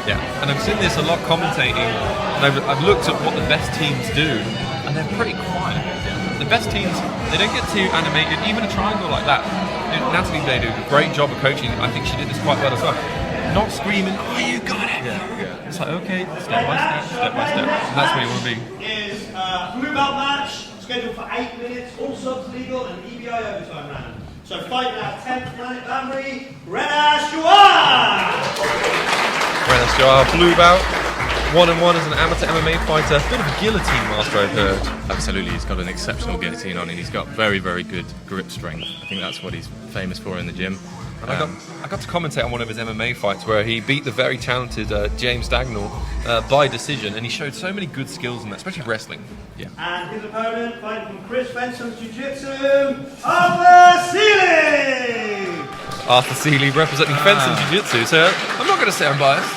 Yeah. And I've seen this a lot commentating, and I've looked at what the best teams do, and they're pretty quiet. Yeah. The best teams, they don't get too animated, even a triangle like that. Natalie, they do a great job of coaching. I think she did this quite well as well. Not screaming, oh, you got it! Yeah. It's like, okay, step by step. And that's where you want to be. Is a blue belt match, scheduled for 8 minutes, all subs legal, and EBI overtime round. So fight now, 10th Planet Banbury, Renas, Jahwar! Renas, Jahwar, blue belt. 1-1 as an amateur MMA fighter. Bit of a guillotine master, I've heard. Absolutely, he's got an exceptional guillotine on, and he's got very, very good grip strength. I think that's what he's famous for in the gym. And I got to commentate on one of his MMA fights where he beat the very talented James Dagnall by decision, and he showed so many good skills in that, especially wrestling. Yeah. And his opponent, fighting from Chris Benson's Jiu-Jitsu, Arthur Searle! Arthur Searle representing Fence and Jiu-Jitsu, so I'm not going to say I'm biased.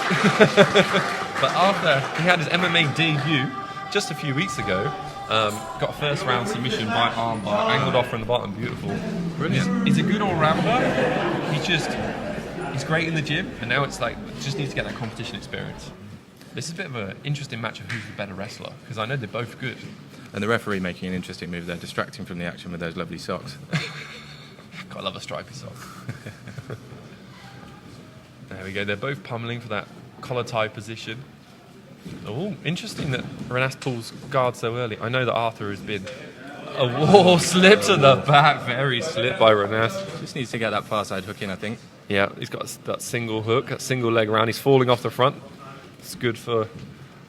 But Arthur, he had his MMA debut just a few weeks ago. Got a first round submission by armbar, angled off from the bottom, beautiful. Brilliant. He's a good all-rounder. He's great in the gym, and now it's like, just needs to get that competition experience. This is a bit of an interesting match of who's the better wrestler, because I know they're both good. And the referee making an interesting move there, distracting from the action with those lovely socks. Gotta love a stripy sock. There we go, they're both pummeling for that collar tie position. Oh, interesting that Renas pulls guard so early. I know that Arthur has been a war slip to the back, very slip by Renas. Just needs to get that far side hook in, I think. Yeah, he's got that single hook, that single leg around. He's falling off the front. It's good for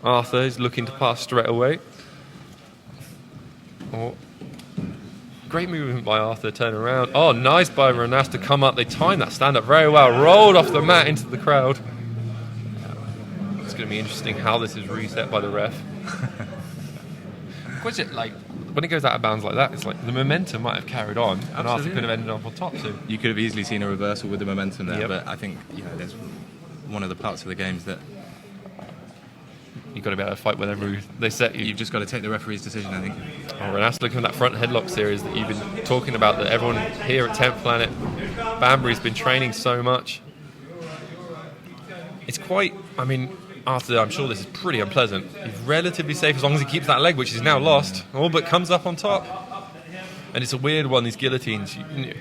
Arthur. He's looking to pass straight away. Oh, great movement by Arthur, turn around. Oh, nice by Renas to come up. They timed that stand-up very well. Rolled off the mat into the crowd. It's going to be interesting how this is reset by the ref. When it goes out of bounds like that, it's like the momentum might have carried on, and Arthur could have ended up on top too. You could have easily seen a reversal with the momentum there, Yep. but I think there's one of the parts of the games that You've got to be able to fight whenever they set you. you've just got to take the referee's decision, I think. Oh, Renas, looking at that front headlock series that you've been talking about, that everyone here at 10th Planet Banbury's been training so much. It's quite, Arthur, I'm sure this is pretty unpleasant. He's relatively safe as long as he keeps that leg, which he's now lost, all but comes up on top. And it's a weird one, these guillotines.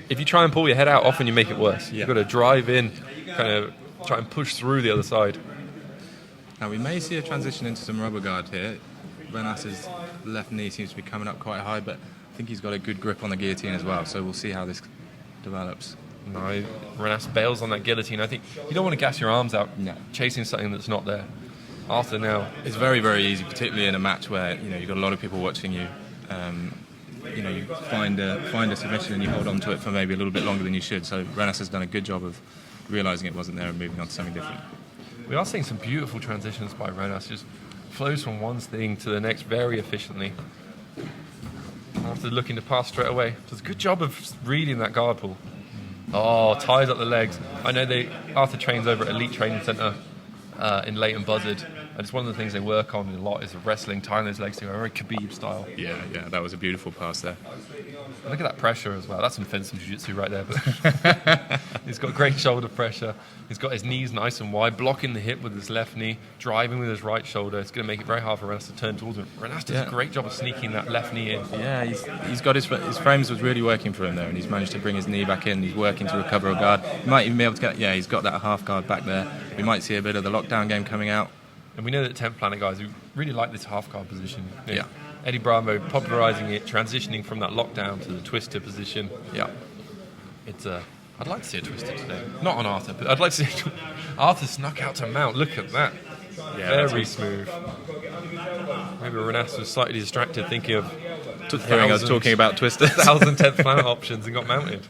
If you try and pull your head out, often you make it worse. Yeah. You've got to drive in, kind of try and push through the other side. Now we may see a transition into some rubber guard here. Renas's left knee seems to be coming up quite high, but I think he's got a good grip on the guillotine as well, so we'll see how this develops. No, Renas bails on that guillotine. I think you don't want to gas your arms out, No. chasing something that's not there. Arthur now. It's very, very easy, particularly in a match where you've got a lot of people watching you. You find a submission and you hold on to it for maybe a little bit longer than you should. So Renas has done a good job of realising it wasn't there and moving on to something different. We are seeing some beautiful transitions by Renas. Just flows from one thing to the next very efficiently. Arthur looking to pass straight away. Does a good job of reading that guard pull. Oh, ties up the legs. I know Arthur trains over at Elite Training Centre in Leighton Buzzard. And it's one of the things they work on a lot is wrestling, tying those legs together, very Khabib style. Yeah, that was a beautiful pass there. Look at that pressure as well. That's some fencing jiu-jitsu right there. But he's got great shoulder pressure. He's got his knees nice and wide, blocking the hip with his left knee, driving with his right shoulder. It's going to make it very hard for Renas to turn towards him. Renas does a great job of sneaking that left knee in. Yeah, he's got his frames was really working for him there, and he's managed to bring his knee back in. He's working to recover a guard. He might even be able to get. Yeah, he's got that half guard back there. We might see a bit of the lockdown game coming out. And we know that 10th Planet guys who really like this half guard position. Yeah. Eddie Bravo popularising it, transitioning from that lockdown to the twister position. Yeah. It's I'd like to see a twister today. Not on Arthur, but I'd like to see Arthur snuck out to mount. Look at that. Yeah, very smooth. Maybe Renas was slightly distracted thinking of Hearing us talking about twisters. 10th Planet options and got mounted.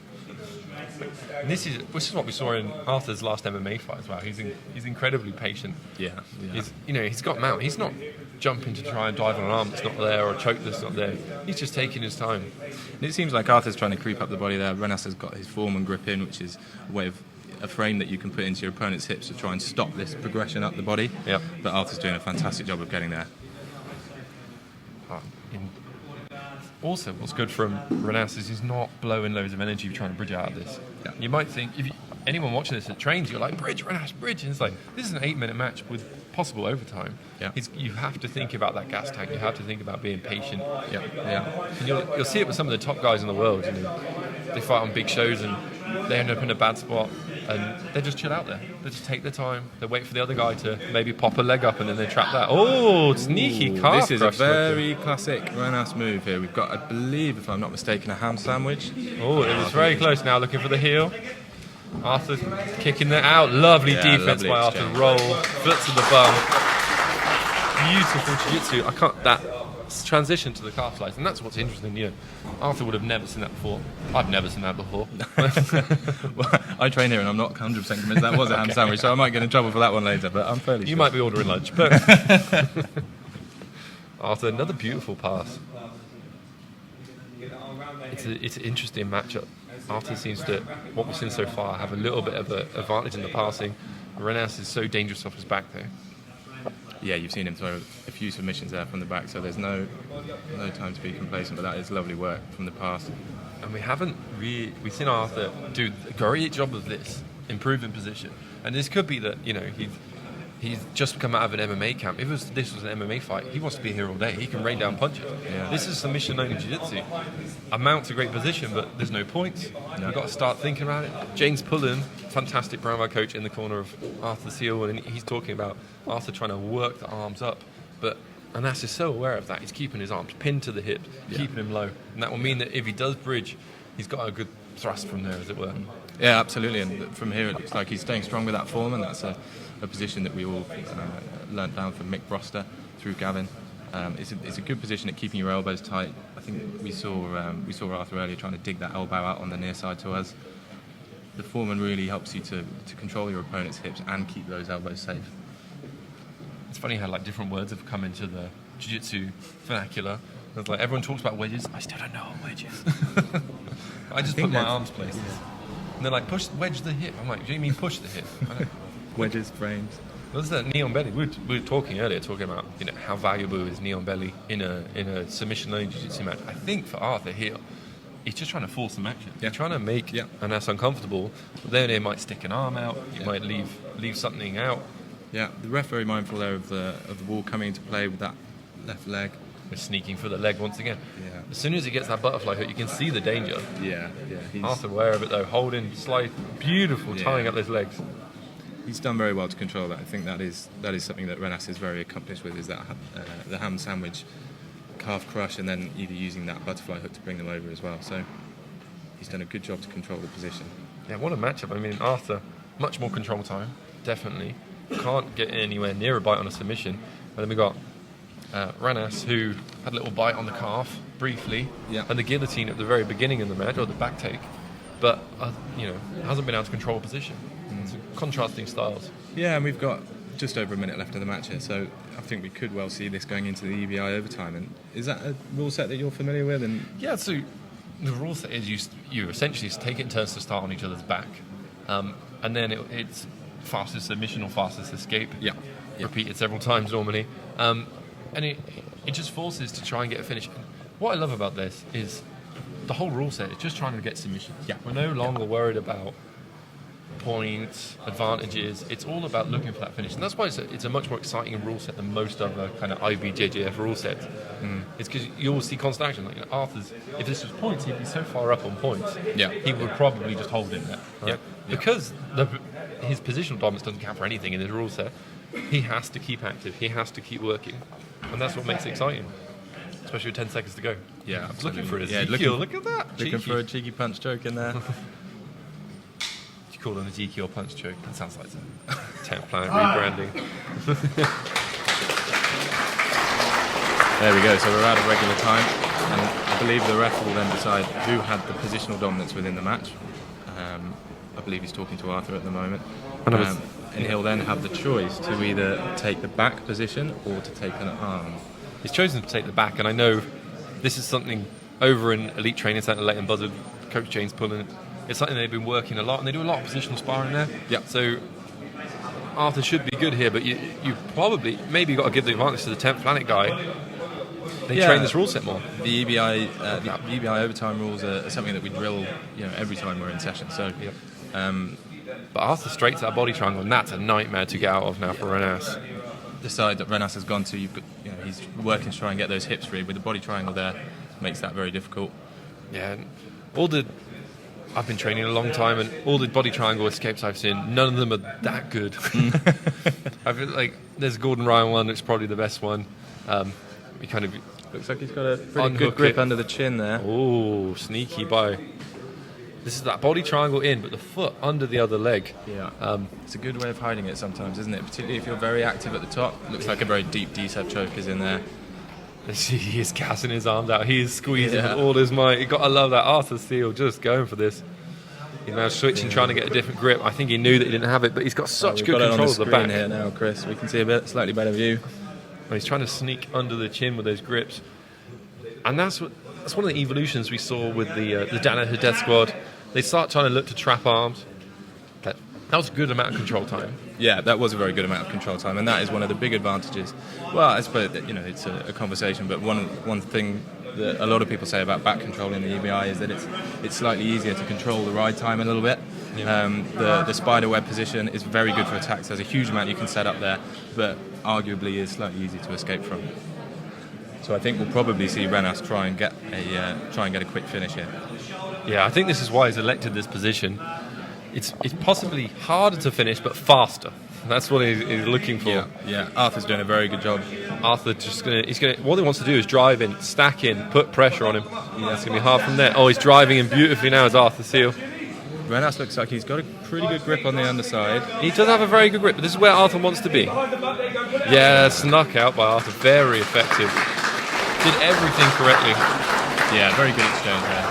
And this is what we saw in Arthur's last MMA fight as well. He's incredibly patient. Yeah. He's got mount. He's not jumping to try and dive on an arm that's not there or a choke that's not there. He's just taking his time. And it seems like Arthur's trying to creep up the body there. Renas has got his form and grip in, which is a way of a frame that you can put into your opponent's hips to try and stop this progression up the body. Yep. But Arthur's doing a fantastic job of getting there. Also, what's good from Renas is he's not blowing loads of energy trying to bridge out of this. Yeah. You might think, anyone watching this that trains, you're like, bridge, Renas, bridge. And it's like, this is an 8-minute match with possible overtime. Yeah. You have to think about that gas tank. You have to think about being patient. Yeah. And you'll see it with some of the top guys in the world. They fight on big shows and they end up in a bad spot and they just chill out there. They just take their time. They wait for the other guy to maybe pop a leg up and then they trap that. Oh, sneaky calf. This is a very classic Renas move here. We've got, I believe, if I'm not mistaken, a ham sandwich. Oh, it was very close now, looking for the heel. Arthur kicking that out. Lovely defense lovely by exchange. Arthur. Roll, foot to the bum. Beautiful jiu-jitsu. That transition to the calf slice, and that's what's interesting. Arthur would have never seen that before. I've never seen that before. Well, I train here and I'm not 100% convinced that was a ham sandwich, so I might get in trouble for that one later, but I'm fairly sure. You might be ordering lunch, but Arthur, another beautiful pass. It's an interesting matchup. Arthur seems to, what we've seen so far, have a little bit of an advantage in the passing. Renas is so dangerous off his back though. Yeah, you've seen him throw a few submissions there from the back, so there's no time to be complacent, but that is lovely work from the pass. And we've seen Arthur do a great job of this, improving position. And this could be that, he's just come out of an MMA camp. If this was an MMA fight, he wants to be here all day. He can rain down punches. Yeah. This is submission-only jiu-jitsu. A mount's a great position, but there's no points. No. You've got to start thinking about it. James Pullen, fantastic brown belt coach in the corner of Arthur's heel, and he's talking about Arthur trying to work the arms up. But Renas is so aware of that. He's keeping his arms pinned to the hips, keeping him low. And that will mean that if he does bridge, he's got a good thrust from there, as it were. Yeah, absolutely. And from here, it looks like he's staying strong with that form, and that's a position that we all learnt down from Mick Broster through Gavin. It's a good position at keeping your elbows tight. I think we saw Arthur earlier trying to dig that elbow out on the near side to us. The foreman really helps you to control your opponent's hips and keep those elbows safe. It's funny how different words have come into the jiu-jitsu vernacular. It's like everyone talks about wedges. I still don't know what wedges. I just put my arms places. And they're like, wedge the hip. I'm like, do you mean push the hip? I don't. Wedges, frames. What's that knee on belly? We were talking earlier, about how valuable is knee on belly in a submission-only jiu-jitsu match. I think for Arthur here, he's just trying to force some action. Yeah. He's trying to make Renas uncomfortable. But then he might stick an arm out. He might leave something out. Yeah, the ref very mindful there of the wall coming into play with that left leg. We're sneaking for the leg once again. Yeah. As soon as he gets that butterfly hook, you can see the danger. Yeah. Arthur aware of it though, holding, slide, beautiful, tying up those legs. He's done very well to control that. I think that is something that Renas is very accomplished with, is that the ham sandwich, calf crush, and then either using that butterfly hook to bring them over as well. So he's done a good job to control the position. Yeah, what a matchup. I mean, Arthur, much more control time, definitely. Can't get anywhere near a bite on a submission. And then we got Renas, who had a little bite on the calf briefly, and the guillotine at the very beginning of the match, or the back take, but hasn't been able to control a position. It's contrasting styles. Yeah, and we've got just over a minute left of the match here, so I think we could well see this going into the EBI overtime. And is that a rule set that you're familiar with? And yeah, so the rule set is you essentially take it in turns to start on each other's back, and then it's fastest submission or fastest escape. Yeah. Repeated several times normally, and it just forces to try and get a finish. What I love about this is the whole rule set is just trying to get submissions. Yeah. We're no longer worried about points, advantages. It's all about looking for that finish, and that's why it's a much more exciting rule set than most other kind of IBJJF rule sets. It's because you all see constant action. Arthur's, if this was points, he'd be so far up on points. Yeah. He would probably just hold in there, right? Yeah. Because his positional dominance doesn't count for anything in his rule set. He has to keep active. He has to keep working, and that's what makes it exciting. Especially with 10 seconds to go. Yeah, absolutely. Looking for a Yeah, Ezekiel. Look at that. Looking for a cheeky punch choke in there. You call it an Ezekiel punch choke. That sounds like a 10th planet rebranding. There we go. So we're out of regular time, and I believe the ref will then decide who had the positional dominance within the match. I believe he's talking to Arthur at the moment. And he'll then have the choice to either take the back position or to take an arm. He's chosen to take the back, and I know this is something over in Elite Training Centre, Leighton Buzzard, Coach James Pullen. It's something they've been working a lot, and they do a lot of positional sparring there. Yeah. So Arthur should be good here, but you probably maybe got to give the advantage to the 10th Planet guy. They train this rule set more. The EBI overtime rules are something that we drill, every time we're in session. So But Arthur straight to that body triangle, and that's a nightmare to get out of now for Renas. The side that Renas has gone to, he's working to try and get those hips free. With the body triangle there, makes that very difficult. Yeah, I've been training a long time, and all the body triangle escapes I've seen, none of them are that good. I feel like there's a Gordon Ryan one, which is probably the best one. He kind of Looks like he's got a pretty unhook good grip it. under the chin there. Oh, sneaky by. This is that body triangle in, but the foot under the other leg. Yeah, it's a good way of hiding it sometimes, isn't it? Particularly if you're very active at the top. Looks like a very deep decep choke is in there. He is gassing his arms out. He is squeezing with all his might. You got to love that Arthur Searle just going for this. He's now switching, trying to get a different grip. I think he knew that he didn't have it, but he's got such good control of the back. Here now, Chris. We can see a slightly better view. And he's trying to sneak under the chin with those grips, and that's one of the evolutions we saw with the Danaher Death Squad. They start trying to look to trap arms. That was a good amount of control time. Yeah, that was a very good amount of control time, and that is one of the big advantages. Well, I suppose that, it's a conversation, but one thing that a lot of people say about back control in the EBI is that it's slightly easier to control the ride time a little bit. Yeah. The spider web position is very good for attacks. There's a huge amount you can set up there, but arguably is slightly easy to escape from. So I think we'll probably see Renas try and get a quick finish here. Yeah, I think this is why he's elected this position. It's possibly harder to finish, but faster. That's what he's looking for. Yeah. Arthur's doing a very good job. Arthur what he wants to do is drive in, stack in, put pressure on him. Yeah, it's gonna be hard from there. Oh, he's driving in beautifully now as Arthur Searle. Renas looks like he's got a pretty good grip on the underside. He does have a very good grip, but this is where Arthur wants to be. Yeah, snuck out by Arthur. Very effective. Did everything correctly. Yeah, very good exchange there.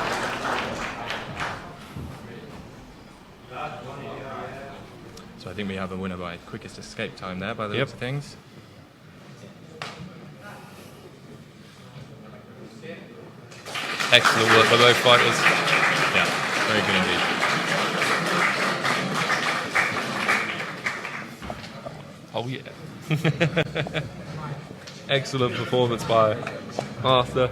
So I think we have a winner by quickest escape time there by the looks of things. Excellent work by both fighters. Yeah, very good indeed. Oh yeah. Excellent performance by Arthur.